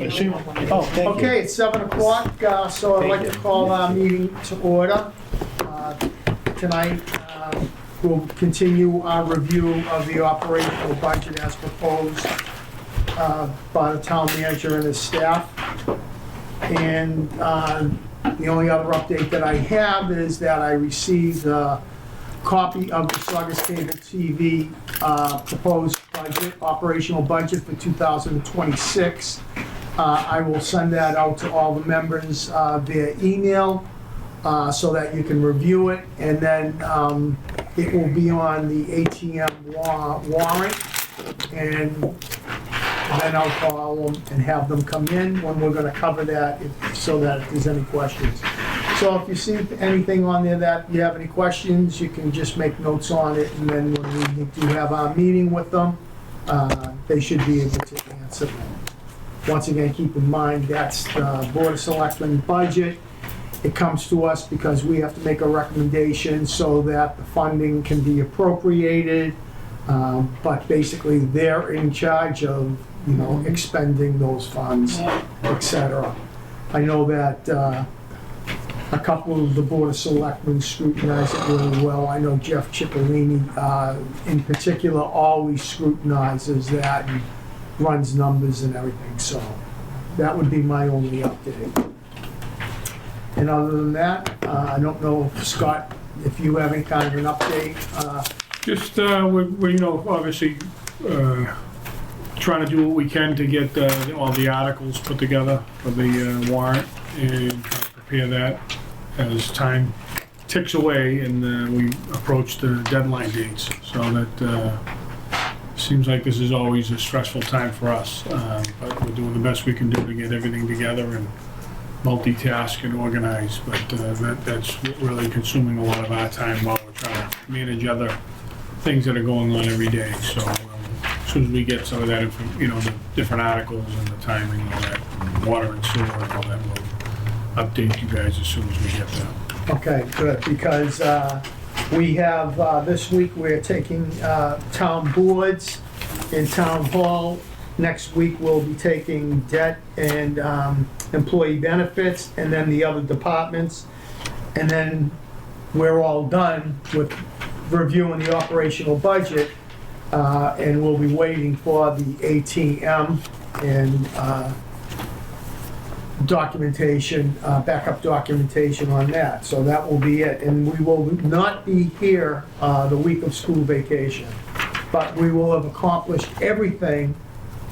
Oh, thank you. Okay, it's 7 o'clock, so I'd like to call our meeting to order. Tonight, we'll continue our review of the operational budget as proposed by the town manager and his staff. And the only other update that I have is that I received a copy of the Saugus Cable TV proposed budget, operational budget for 2026. I will send that out to all the members via email so that you can review it, and then it will be on the ATM warrant, and then I'll call them and have them come in when we're gonna cover that, so that if there's any questions. So if you see anything on there that you have any questions, you can just make notes on it, and then when we do have our meeting with them, they should be able to answer them. Once again, keep in mind, that's the Board of Selectmen budget. It comes to us because we have to make a recommendation so that the funding can be appropriated. But basically, they're in charge of, you know, expending those funds, etc. I know that a couple of the Board of Selectmen scrutinize it really well. I know Jeff Ciccolini, in particular, always scrutinizes that and runs numbers and everything, so that would be my only update. And other than that, I don't know, Scott, if you have any kind of an update. Just, we're, you know, obviously trying to do what we can to get all the articles put together for the warrant, and try to prepare that as time ticks away and we approach the deadline dates. So that seems like this is always a stressful time for us, but we're doing the best we can do to get everything together and multitask and organize. But that's really consuming a lot of our time while we're trying to manage other things that are going on every day. So as soon as we get some of that, you know, the different articles and the timing and all that, and water and sewer and all that, we'll update you guys as soon as we get that. Okay, good, because we have, this week, we're taking town boards in town hall. Next week, we'll be taking debt and employee benefits, and then the other departments. And then we're all done with reviewing the operational budget, and we'll be waiting for the ATM and documentation, backup documentation on that. So that will be it. And we will not be here the week of school vacation, but we will have accomplished everything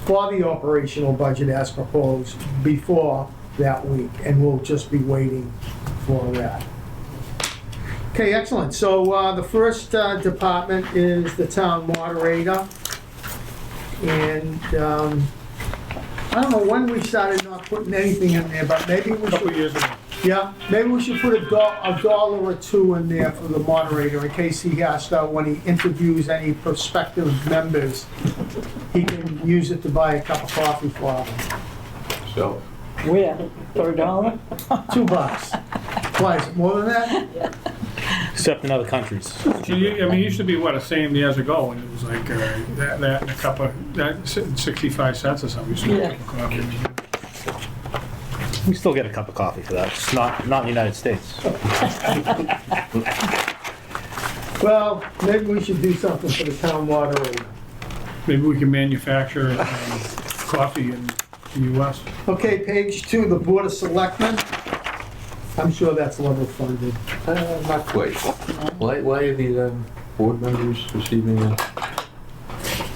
for the operational budget as proposed before that week, and we'll just be waiting for that. Okay, excellent. So the first department is the town moderator. And I don't know when we started not putting anything in there, but maybe we A couple should, years ago. yeah, maybe we should put a dollar or two in there for the moderator in case he has to, when he interviews any prospective members, he can use it to buy a cup of coffee for them. So, Where? For $1? $2. Why, is it more than that? Except in other countries. I mean, it used to be, what, the same years ago, and it was like that and a cup of, that 65 cents or something. We used to get a coffee. We still get a cup of coffee for that. It's not in the United States. Well, maybe we should do something for the town moderator. Maybe we can manufacture coffee in the US. Okay, page 2, the Board of Selectmen. I'm sure that's level funded. not quite. Why are the board members receiving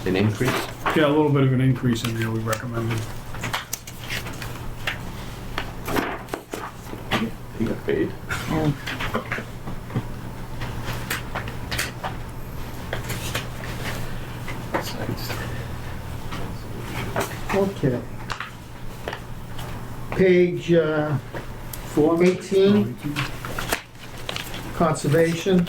an increase? Yeah, a little bit of an increase in there we recommended. He got paid. Okay. Page 418, Conservation.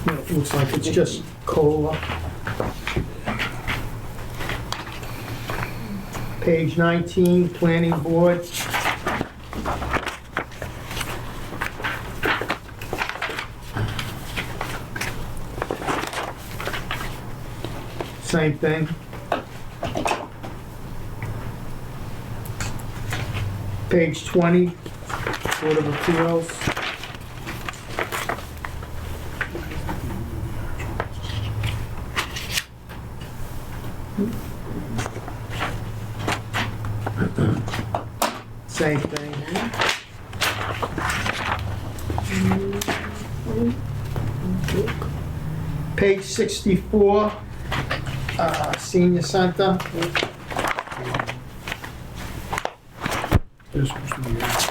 It looks like it's just COLA. Page 19, Planning Board. Same thing. Page 20, Board of Appeals. Same thing. Page 64, Senior Center. This was the,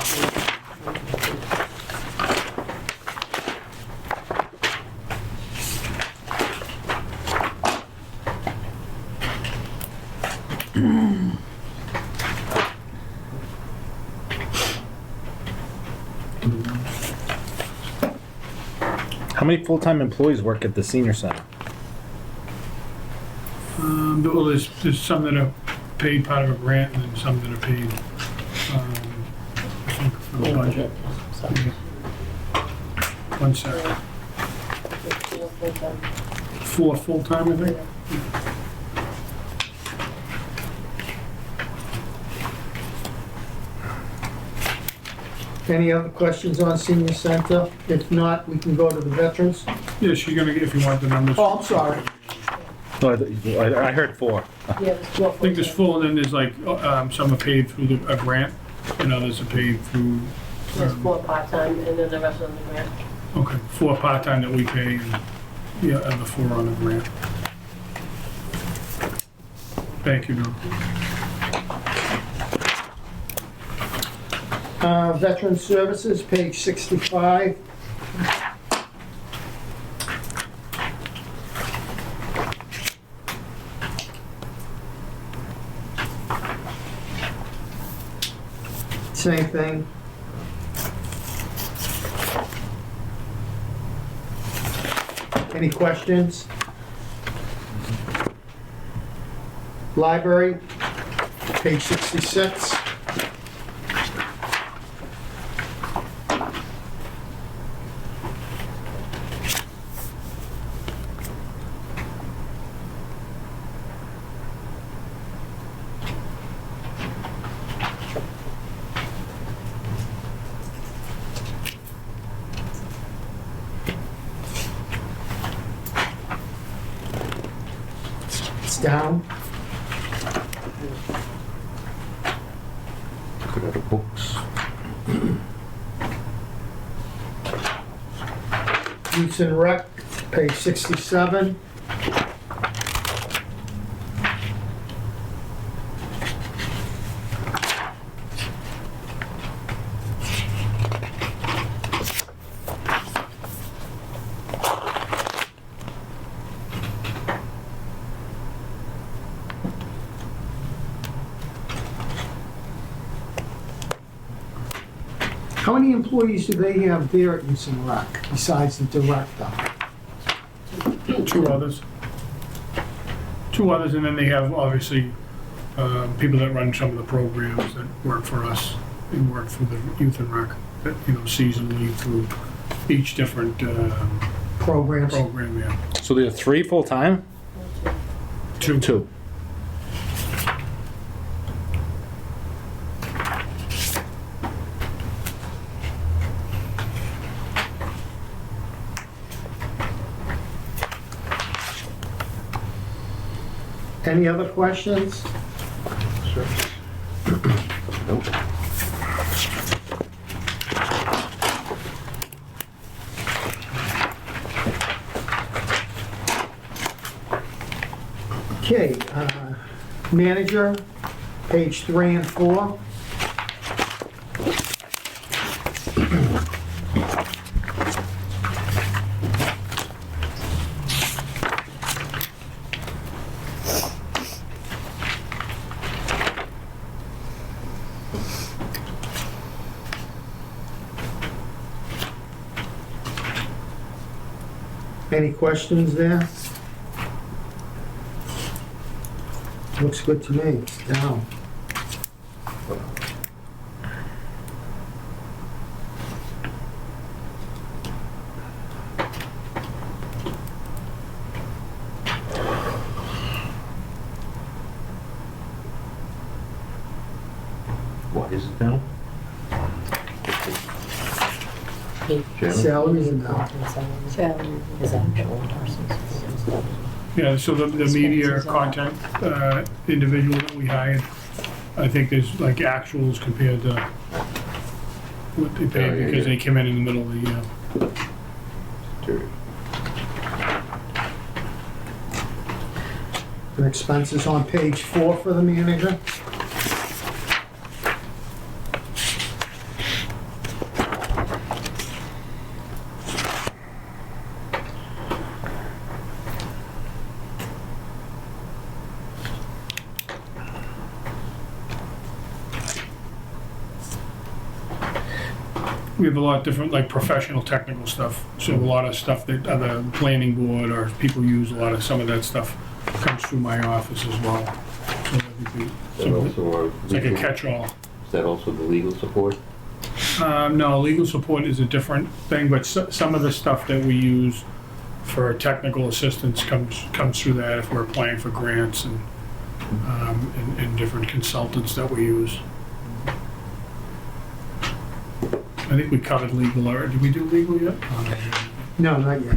How many full-time employees work at the senior center? well, there's some that are paid part of a grant and then some that are paid, I think, for the budget. One second. 4 full-time, I think. Any other questions on Senior Center? If not, we can go to the Veterans. Yes, you're gonna get, if you want the numbers. Oh, I'm sorry. No, I heard 4. I think there's 4, and then there's like, some are paid through a grant, and others are paid through, There's 4 part-time, and then the rest of the grant. okay, 4 part-time that we pay, and, yeah, and the 4 on the grant. Thank you, Bill. Veteran Services, page 65. Same thing. Any questions? Library, page 66. Down. Could have the books. Youth and Rec, page 67. How many employees do they have there at Youth and Rec, besides the director? 2 others. 2 others, and then they have, obviously, people that run some of the programs that work for us and work through the Youth and Rec, that, you know, seasonally through each different Programs? program, yeah. So there are 3 full-time? 2. 2. Any other questions? Sure. Nope. Okay, manager, page 3 and 4. Any questions there? Looks good to me. It's down. What is it now? Chairman? Salaries and now. Is actual versus. Yeah, so the media Expenses are- content individual that we hired, I think there's like actuals compared to what they Oh, pay yeah, because yeah. they came in the middle of the year. Terry. The expenses on page 4 for the manager. We have a lot of different, like professional technical stuff. So a lot of stuff that other planning board or people use, a lot of, some of that stuff comes through my office as well. So I think Is that also our it's like a legal- catch-all. Is that also the legal support? No, legal support is a different thing, but some of the stuff that we use for technical assistance comes through that if we're applying for grants and different consultants that we use. I think we covered legal, or did we do legal yet? No, not yet.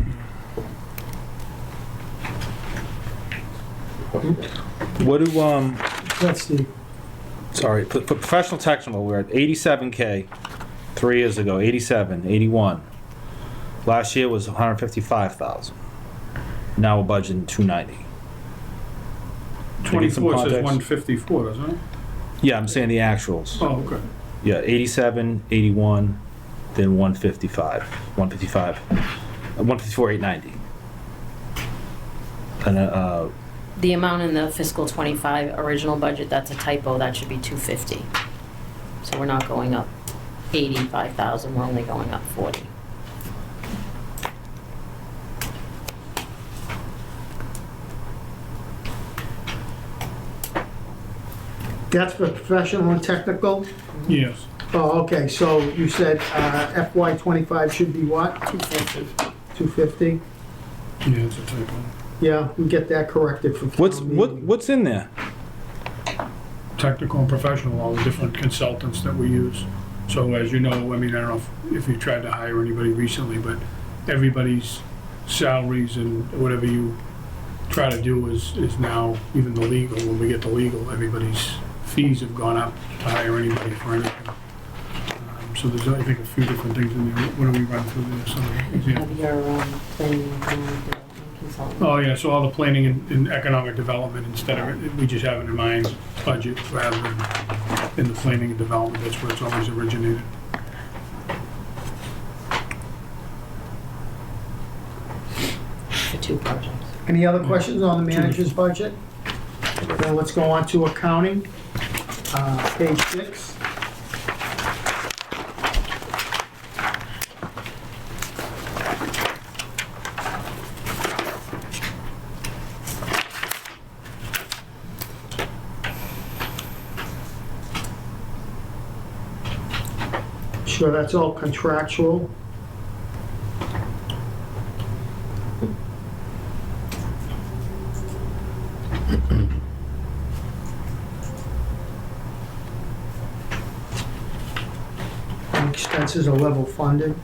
What do, That's the, sorry, for professional technical, we're at 87K 3 years ago, 87, 81. Last year was 155,000. Now we're budgeting 290. To give some 24 says context. 154, doesn't it? Yeah, I'm saying the actuals. Oh, okay. Yeah, 87, 81, then 155. 155. 154, 890. And The amount in the fiscal '25 original budget, that's a typo, that should be 250. So we're not going up 85,000, we're only going up 40. that's for professional and technical? Yes. Oh, okay, so you said FY '25 should be what? 250. 250? Yeah, it's a typo. Yeah, we get that corrected for town meeting. what's in there? Technical and professional, all the different consultants that we use. So as you know, I mean, I don't know if you tried to hire anybody recently, but everybody's salaries and whatever you try to do is now, even the legal, when we get the legal, everybody's fees have gone up to hire anybody for anything. So there's, I think, a few different things in there. What do we run through there? Some examples? Have your planning and development consultant. Oh, yeah, so all the planning and economic development, instead of, we just have it in mind budget rather than in the planning and development, that's where it's always originated. For 2 projects. Any other questions on the manager's budget? Then let's go on to accounting, page 6. Sure, that's all contractual. And expenses are level funded.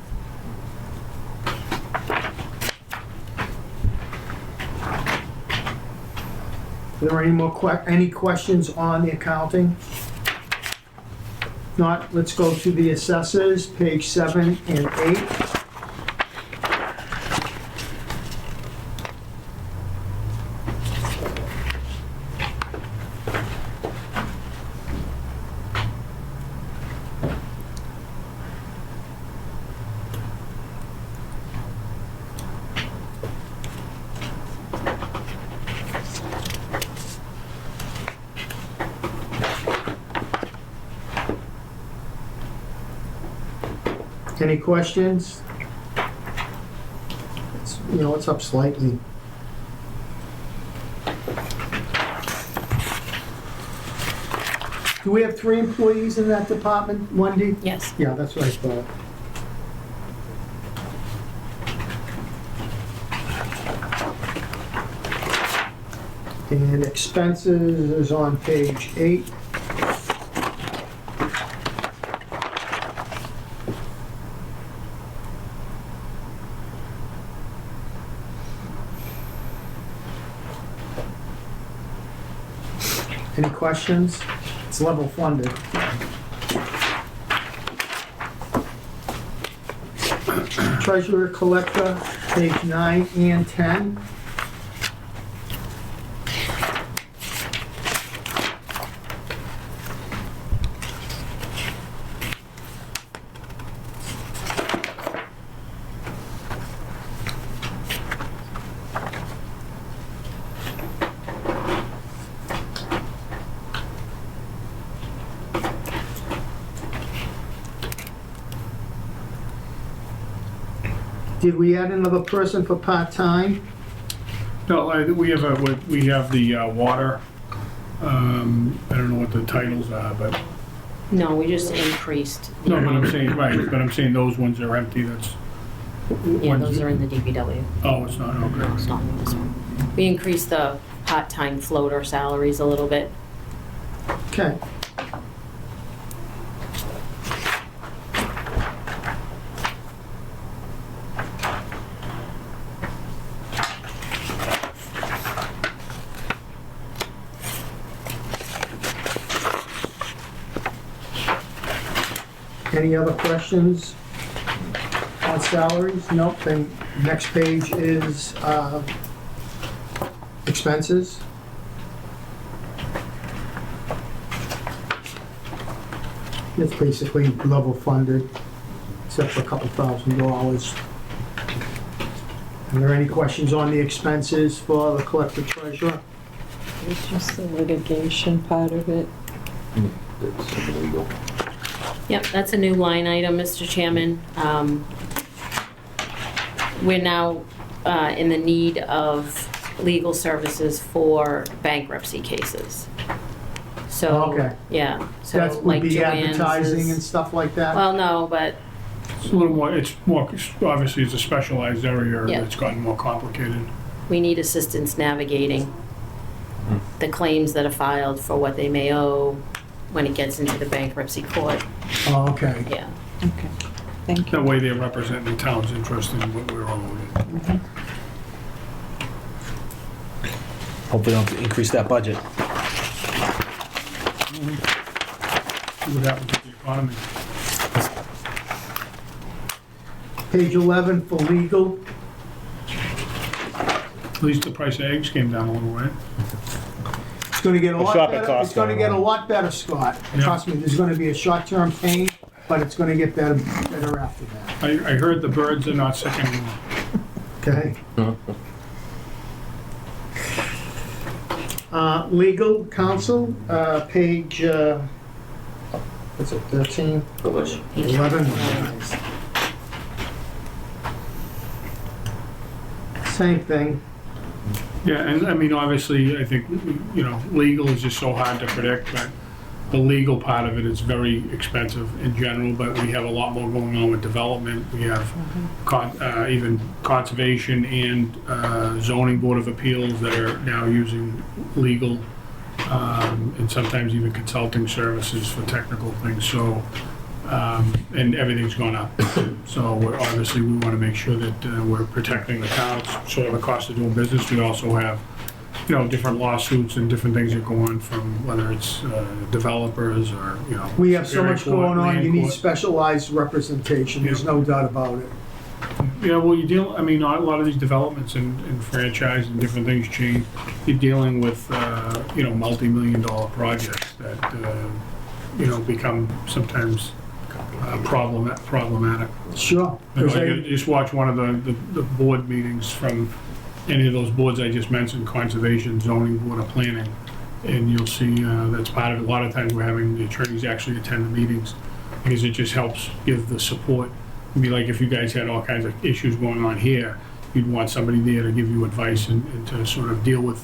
Are there any more any questions on the accounting? If not, let's go to the assessors, page 7 and 8. Any questions? It's up slightly. Do we have 3 employees in that department, Wendy? Yes. Yeah, that's what I thought. And expenses is on page 8. Any questions? It's level funded. Treasurer collector, page 9 and 10. Did we add another person for part-time? No, we have the water, I don't know what the titles are, but, No, we just increased. the no, but I'm amount. saying, right, but I'm saying those ones are empty, that's. Yeah, those are in the DPW. Oh, it's not, No, okay. it's not in this one. We increased the part-time floater salaries a little bit. Okay. Any other questions on salaries? Nope, then next page is expenses. It's basically level funded, except for a couple $1,000. Are there any questions on the expenses for the collector treasurer? It's just the litigation part of it. That's illegal. Yep, that's a new line item, Mr. Chairman. We're now in the need of legal services for bankruptcy cases. So, Okay. yeah, so That would like be Joanne's advertising and is, stuff like that? well, no, but It's a little more, obviously it's a specialized area Yeah. that's gotten more complicated. we need assistance navigating the claims that are filed for what they may owe when it gets into the bankruptcy court, Oh, okay. yeah. Okay, thank you. That way they're representing the town's interest in what we're owing. Hopefully don't increase that budget. See what happens with the economy. Page 11 for legal. At least the price of eggs came down a little, right? It's gonna get a Well, lot shop at better, it's gonna Costco. get a lot better, Scott. Yeah. Trust me, there's gonna be a short-term pain, but it's gonna get better after that, I heard the birds are not sick anymore. okay? Legal counsel, page, what's it, 13? 11. Same thing. Yeah, and I mean, obviously, I think, legal is just so hard to predict, but the legal part of it is very expensive in general, but we have a lot more going on with development. We have even conservation and zoning board of appeals that are now using legal, and sometimes even consulting services for technical things, so, and everything's gone up. So obviously, we want to make sure that we're protecting the town. It's sort of the cost of doing business. We also have, different lawsuits and different things that go on from whether it's developers or, We have so much Superior Court, going on, land you need court. specialized representation, there's no doubt about it. Yeah, well, a lot of these developments and franchise and different things change. You're dealing with, multi-million-dollar projects that, become sometimes problematic. Sure. You know, I just watch one of the board meetings from any of those boards I just mentioned, conservation, zoning, board of planning, and you'll see that's part of it. A lot of times we're having the attorneys actually attend the meetings because it just helps give the support. It'd be like if you guys had all kinds of issues going on here, you'd want somebody there to give you advice and to sort of deal with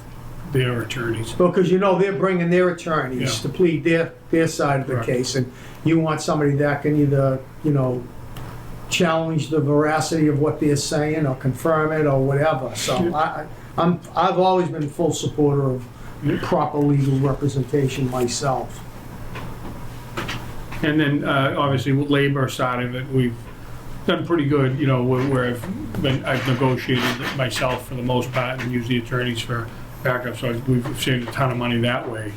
their attorneys. Well, because you know they're bringing their attorneys Yeah. to plead their side of the Correct. case, and you want somebody that can either, challenge the veracity of what they're saying, or confirm it, or whatever. So I've always been full supporter of proper legal representation myself. And then, obviously, with labor side of it, we've done pretty good, where I've negotiated myself for the most part and used the attorneys for backup, so we've saved a ton of money that way.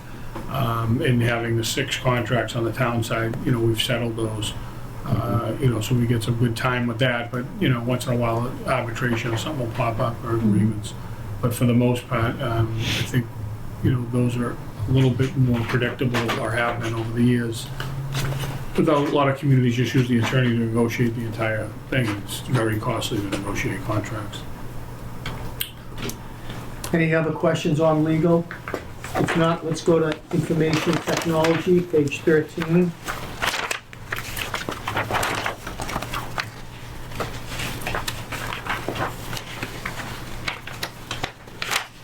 In having the 6 contracts on the town side, we've settled those. So we get some good time with that, but, once in a while, arbitration or something will pop up, or agreements. But for the most part, I think, those are a little bit more predictable, or have been over the years. Without a lot of communities just use the attorney to negotiate the entire thing. It's very costly to negotiate contracts. Any other questions on legal? If not, let's go to information technology, page 13.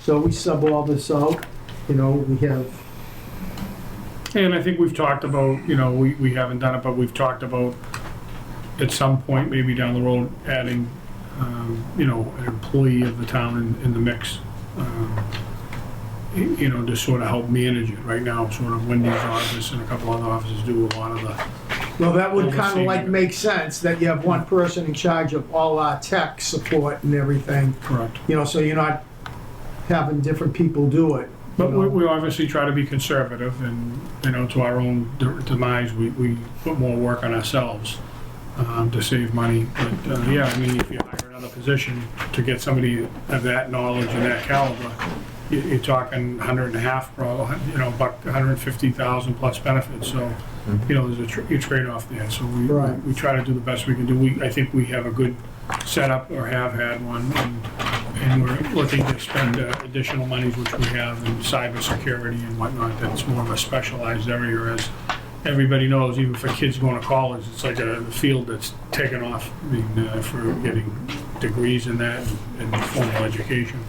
So we sub all this out, we have, And I think we've talked about, we haven't done it, but we've talked about at some point, maybe down the road, adding, an employee of the town in the mix, to sort of help manage it. Right now, sort of Wendy's office and a couple other offices do a lot of the, well, that would kind of Overseeing like it. make sense, that you have one person in charge of all our tech support and everything, correct. so you're not having different people do it. But we obviously try to be conservative, and, to our own demise, we put more work on ourselves to save money. But, if you hire another position to get somebody of that knowledge and that caliber, you're talking 150, probably, about 150,000 plus benefits. So, there's a trade-off there. So Right. we try to do the best we can do. I think we have a good setup, or have had one, and we're looking to spend additional monies, which we have, in cybersecurity and whatnot. That's more of a specialized area, as everybody knows, even for kids going to college, it's like a field that's taken off, for getting degrees in that and formal education.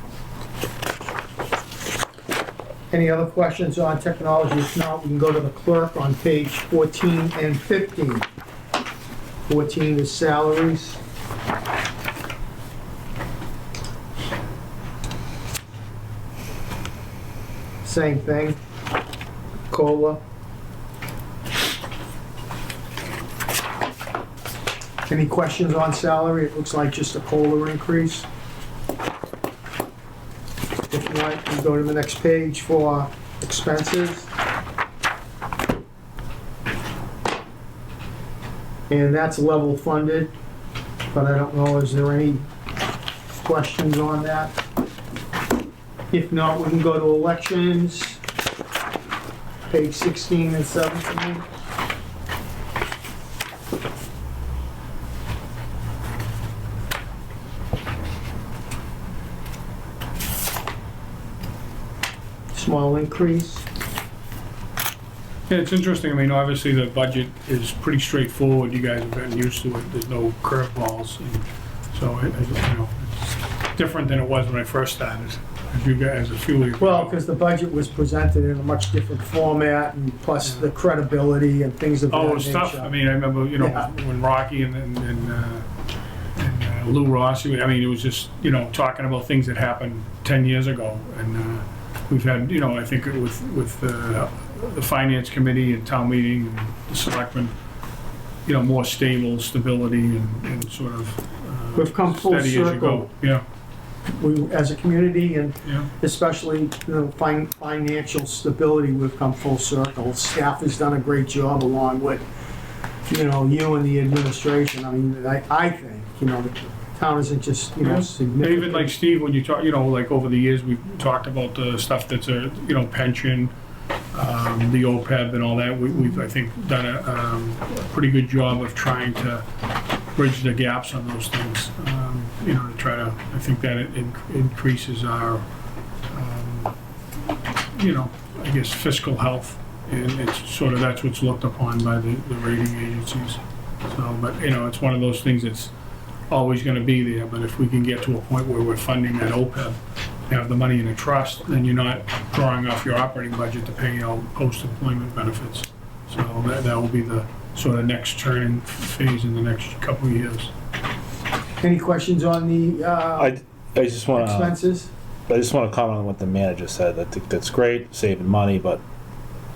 Any other questions on technology? If not, we can go to the clerk on page 14 and 15. 14 is salaries. Same thing. COLA. Any questions on salary? It looks like just a COLA increase. If not, we go to the next page for expenses. And that's level funded, but I don't know, is there any questions on that? If not, we can go to elections, page 16 and 17. Small increase. Yeah, it's interesting. Obviously, the budget is pretty straightforward. You guys have gotten used to it. There's no curveballs. And so, it's different than it was when I first started. As you guys, a few years Well, ago. because the budget was presented in a much different format, and plus the credibility and things of that Oh, nature. it was tough. I remember, Yeah. when Rocky and Lou Rossi, it was just, talking about things that happened 10 years ago. And we've had, I think with the finance committee and town meeting and the selectmen, more stable stability and sort of We've come full steady as you circle. go. Yeah, We, as a community, and yeah. especially, financial stability, we've come full circle. Staff has done a great job, along with, you and the administration. I think, the town isn't just, Yeah. significant. Even like Steve, when you talk, like over the years, we've talked about the stuff that's pension, the OPEB and all that. We've, I think, done a pretty good job of trying to bridge the gaps on those things. To try to, I think that it increases our, I guess, fiscal health. And it's sort of, that's what's looked upon by the rating agencies. So, but, it's one of those things that's always going to be there, but if we can get to a point where we're funding that OPEB have the money in a trust, then you're not drawing off your operating budget to pay out post-employment benefits. So that will be the sort of next turning phase in the next couple of years. Any questions on the I just want to, expenses? I just want to comment on what the manager said. I think that's great, saving money, but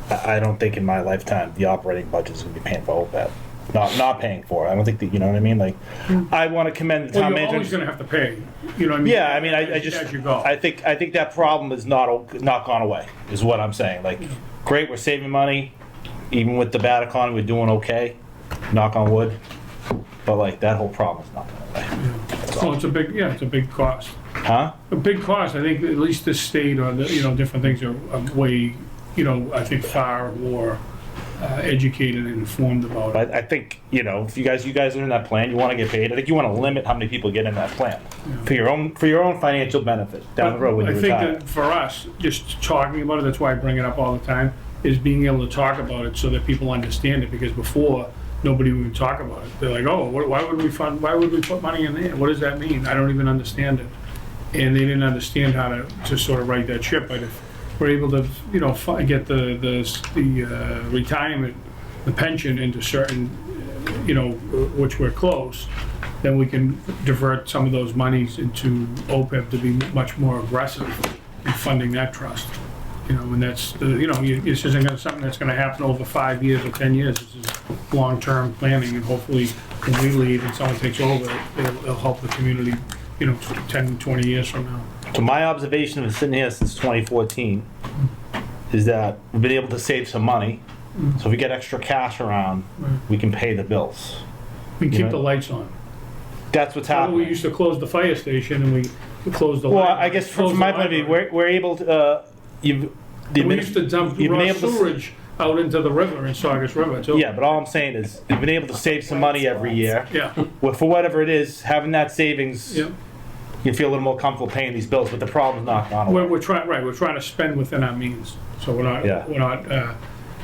I don't think in my lifetime the operating budget is going to be paying for OPEB. Not paying for it. I don't think that, you know what I mean? Like, I want to commend the Well, town you're manager. always gonna have to pay, you know what I mean? Yeah, I mean, I As just, you go. I think that problem is not gone away, is what I'm saying. Like, great, we're saving money, even with the bad economy, we're doing okay, knock on wood. But like, that whole problem is not going away. Well, it's a big cost. Huh? A big cost, I think at least the state or the, different things are way, I think far more educated and informed about it. But I think, if you guys are in that plan, you want to get paid. I think you want to limit how many people get in that plan for your own financial benefit down the road when you retire. I think that for us, just talking about it, that's why I bring it up all the time, is being able to talk about it so that people understand it, because before, nobody would talk about it. They're like, oh, why would we put money in there? What does that mean? I don't even understand it. And they didn't understand how to sort of right that ship. But if we're able to, get the retirement, the pension into certain, which we're close, then we can divert some of those monies into OPEB to be much more aggressive in funding that trust. And that's, this isn't something that's gonna happen over 5 years or 10 years. This is long-term planning, and hopefully when we leave and someone takes over, it'll help the community, 10, 20 years from now. So my observation of sitting here since 2014 is that we've been able to save some money. So if we get extra cash around, we can pay the bills. We keep the lights on. That's what's We happening. used to close the fire station and we closed the Well, light. I guess from my point of view, we're able to, We used to dump you've been raw able to- sewage out into the river, in Saugus River, too. Yeah, but all I'm saying is, we've been able to save some money every year. Yeah, Well, for whatever it is, having that savings, yeah. you feel a little more comfortable paying these bills, but the problem's not gone away. We're trying to spend within our means, so we're not, Yeah.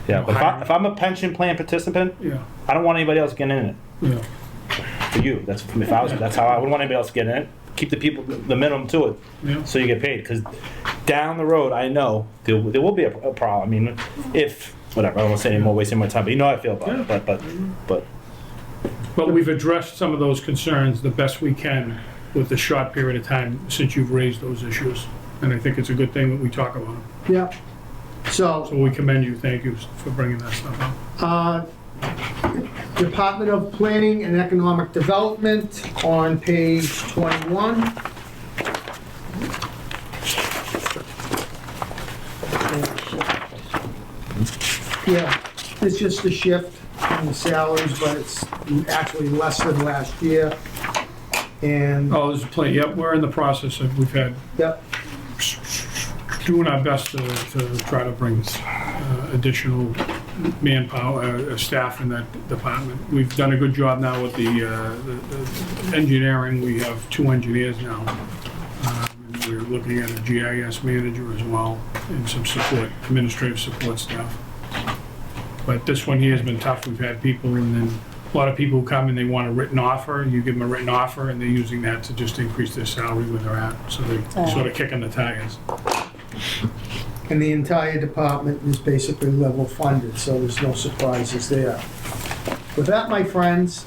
Yeah, but if I'm a pension plan participant, yeah, I don't want anybody else getting in it. yeah. For you, that's how I wouldn't want anybody else getting in it. Keep the people, the minimum to it, Yeah. so you get paid. Because down the road, I know there will be a problem. I mean, whatever, I don't want to say anymore, wasting my time, but you know how I feel about it. But But we've addressed some of those concerns the best we can with the short period of time since you've raised those issues. And I think it's a good thing that we talk about them. Yeah. So we commend you, thank you for bringing that stuff up. Department of Planning and Economic Development on page 21. Yeah, it's just a shift in the salaries, but it's actually less than last year. And, Oh, there's a plan, yep, we're in the process of, we've had, yep, doing our best to try to bring additional manpower, staff in that department. We've done a good job now with the engineering. We have 2 engineers now. And we're looking at a GIS manager as well, and some support, administrative support staff. But this one here has been tough. We've had people, and then a lot of people who come and they want a written offer. You give them a written offer, and they're using that to just increase their salary where they're at. So they're sort of kicking the tires. and the entire department is basically level funded, so there's no surprises there. With that, my friends,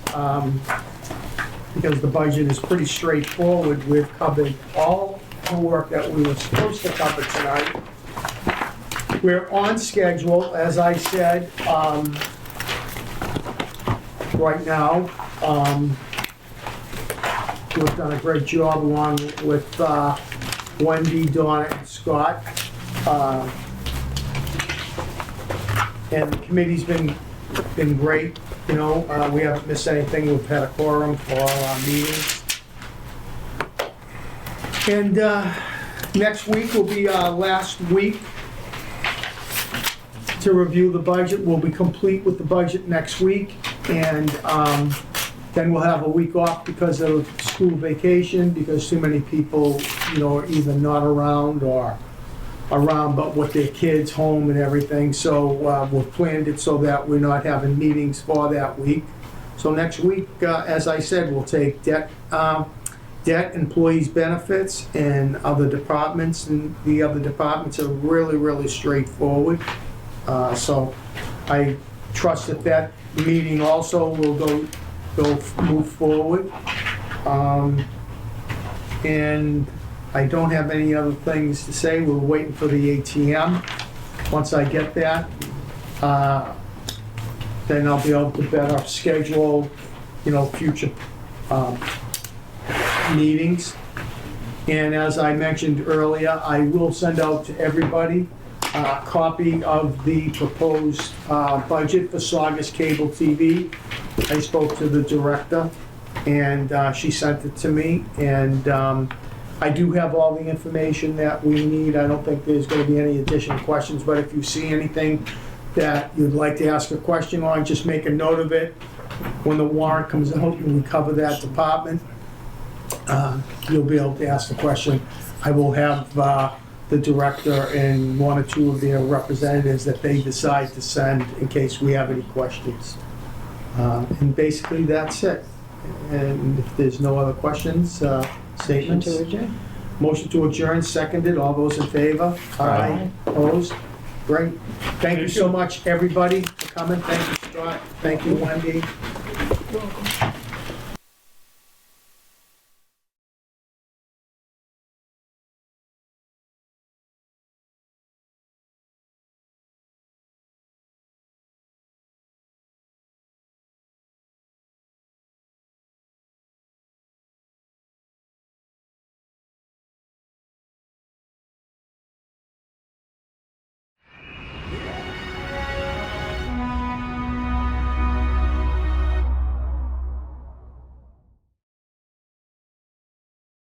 because the budget is pretty straightforward, we've covered all the work that we were supposed to cover tonight. We're on schedule, as I said, right now. We've done a great job along with Wendy, Donna, and Scott. And the committee's been great, we haven't missed anything. We've had a quorum for all our meetings. And next week will be our last week to review the budget. We'll be complete with the budget next week, and then we'll have a week off because of school vacation, because too many people, are either not around or around but with their kids home and everything. So we've planned it so that we're not having meetings for that week. So next week, as I said, we'll take debt debt, employees' benefits, and other departments, and the other departments are really straightforward. So I trust that that meeting also will move forward. And I don't have any other things to say. We're waiting for the ATM. Once I get that, then I'll be able to better schedule, future meetings. And as I mentioned earlier, I will send out to everybody a copy of the proposed budget for Saugus Cable TV. I spoke to the director, and she sent it to me, and I do have all the information that we need. I don't think there's going to be any additional questions, but if you see anything that you'd like to ask a question on, just make a note of it. When the warrant comes out and we cover that department, you'll be able to ask the question. I will have the director and one or two of their representatives that they decide to send in case we have any questions. And basically, that's it. And if there's no other questions, statements. To adjourn. Motion to adjourn, seconded. All those in favor? Aye. Opposed? Great. Thank you so much, everybody, for coming. Thank you, Scott. Thank you, Wendy.